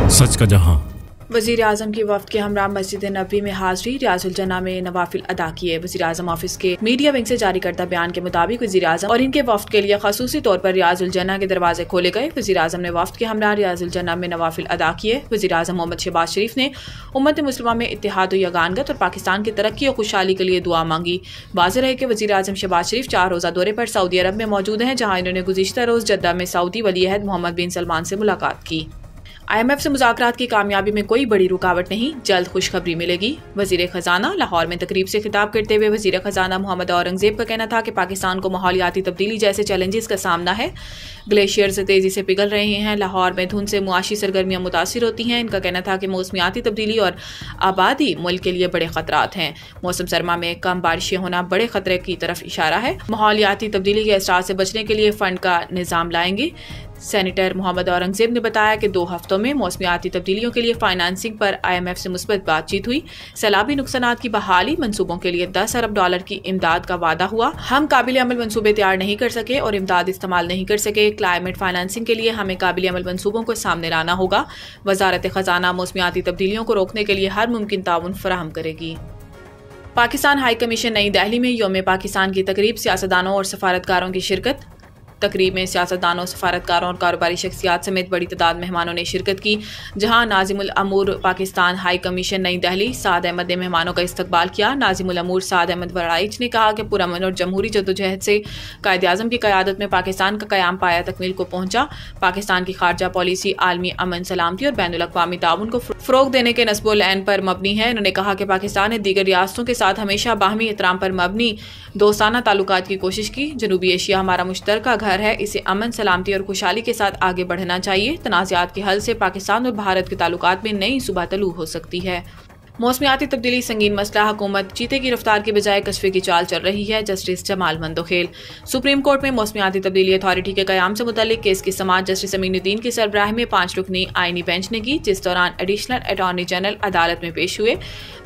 सच का जहां। वज़ीर आज़म की वफ़द के हमरा मस्जिद नबवी में हाज़री, रियाजुल जन्ना में नवाफिल अदा किए। वज़ीर आज़म ऑफिस के मीडिया विंग से जारी करदा बयान के मुताबिक वज़ीर आज़म और इनके वफ़द के लिए खसूसी तौर पर रियाजुल जन्ना के दरवाजे खोले गए। वज़ीर आज़म ने वफ़द के हमरा रियाजुल जन्ना में नवाफिल अदा किए। वज़ीर आज़म मोहम्मद शहबाज शरीफ ने उम्मत मुस्लिमा में इत्तेहाद व यगानगत और पाकिस्तान की तरक्की और खुशहाली के लिए दुआ मांगी। वाज़ेह रहे कि वज़ीर आज़म शहबाज शरीफ 4 रोज़ा दौरे पर सऊदी अरब में मौजूद हैं, जहाँ इन्होंने गुज़िश्ता रोज़ जद्दा में सऊदी वली अहद मोहम्मद बिन सलमान से मुलाकात की। IMF से मुज़ाकरात की कामयाबी में कोई बड़ी रुकावट नहीं, जल्द खुशखबरी मिलेगी। वज़ीर ख़जाना लाहौर में तकरीब से खिताब करते हुए वज़ीर ख़जाना मोहम्मद औरंगज़ेब का कहना था कि पाकिस्तान को माहौलियाती तब्दीली जैसे चैलेंजेस का सामना है। ग्लेशियर से तेज़ी से पिघल रहे हैं। लाहौर में धुंध से मुआशी सरगर्मियाँ मुतासिर होती हैं। इनका कहना था कि मौसमियाती तब्दीली और आबादी मुल्क के लिए बड़े ख़तरात हैं। मौसम सरमा में कम बारिशें होना बड़े ख़तरे की तरफ इशारा है। माहौलियाती तब्दीली के असरात से बचने के लिए फ़ंड का निज़ाम लाएंगे। सेनेटर मोहम्मद औरंगज़ेब ने बताया कि 2 हफ्तों में मौसमियाती तब्दीलियों के लिए फाइनेंसिंग पर IMF से मुस्बत बातचीत हुई। सैलाबी नुकसानात की बहाली मंसूबों के लिए $10 अरब की इमदाद का वादा हुआ। हम काबिल अमल मंसूबे तैयार नहीं कर सके और इमदाद इस्तेमाल नहीं कर सके। क्लाइमेट फाइनेंसिंग के लिए हमें काबिल अमल मंसूबों को सामने लाना होगा। वजारत ख़जाना मौसमियाती तब्दीलियों को रोकने के लिए हर मुमकिन ताउन फराहम करेगी। पाकिस्तान हाई कमीशन नई दिल्ली में यौम पाकिस्तान की तकरीब, सियासतदानों और सफारतकारों की शिरकत। तकरीब में सियासतदानों, सफारतकारों और कारोबारी शख्सियात समेत बड़ी तादाद मेहमानों ने शिरकत की, जहां नाज़िमुल अमूर पाकिस्तान हाई कमीशन नई दिल्ली साद अहमद ने मेहमानों का इस्तकबाल किया। नाज़िमुल अमूर साद अहमद वराइच ने कहा कि पुरअमन और जमहूरी जद्दोजहद से कायद आज़म की क़यादत में पाकिस्तान का क़याम पाया तकमील को पहुंचा। पाकिस्तान की खारजा पॉलिसी आलमी अमन, सलामती और बैनुल-अक़वामी ताउन को फ़रोग़ देने के नस्बुल ऐन पर मबनी है। उन्होंने कहा कि पाकिस्तान ने दीगर रियासतों के साथ हमेशा बाहमी एहतराम पर मबनी दोस्ताना ताल्लुकात की कोशिश की। जनूबी एशिया हमारा मुश्तरका घर है, इसे अमन, सलामती और खुशहाली के साथ आगे बढ़ना चाहिए। तनाज़ात के हल से पाकिस्तान और भारत के ताल्लुकात में नई सुबह तलू हो सकती है। मौसमियाती तब्दीली संगीन मसला, हुकूमत चीते की रफ्तार के बजाय कस्बे की चाल चल रही है। Justice Jamal Mandokhel. Supreme court में मौसमियाती तब्दीली अथॉरिटी के क़याम से मुतल्लिक केस की समाअत जस्टिस अमीनुद्दीन की सरबराही में 5 रुकनी आईनी बेंच ने की, जिस दौरान एडिशनल अटॉर्नी जनरल अदालत में पेश हुए।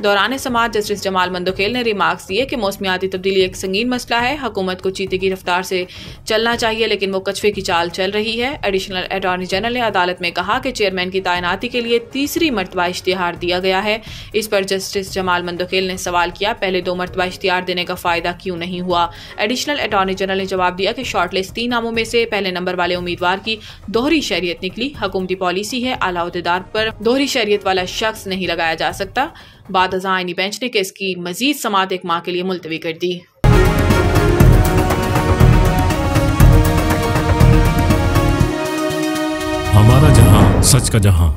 दौरान समाअत जस्टिस जमाल मंदोखेल ने रिमार्क्स दिए कि मौसमियाती तब्दीली एक संगीन मसला है। हुकूमत को चीते की रफ्तार से चलना चाहिए, लेकिन वो कछुए की चाल चल रही है। एडिशनल अटॉर्नी जनरल ने अदालत में कहा कि चेयरमैन की तैनाती के लिए तीसरी मरतबा इश्तिहार दिया गया है। इस पर जस्टिस जमाल मंदोखेल ने सवाल किया, पहले 2 मरतबा इश्तिहार देने का फायदा क्यों नहीं हुआ। एडिशनल अटॉर्नी जनरल ने जवाब दिया कि शॉर्टलिस्ट 3 नामों में से पहले नंबर वाले उम्मीदवार की दोहरी शरीयत निकली। हुकूमती पॉलिसी है, आला ओहदेदार पर दोहरी शरीयत वाला शख्स नहीं लगाया जा सकता। बाद अज़ां आईनी बेंच ने केस की मजीद समाअत 1 माह के लिए मुलतवी कर दी। हमारा जहां, सच का जहां।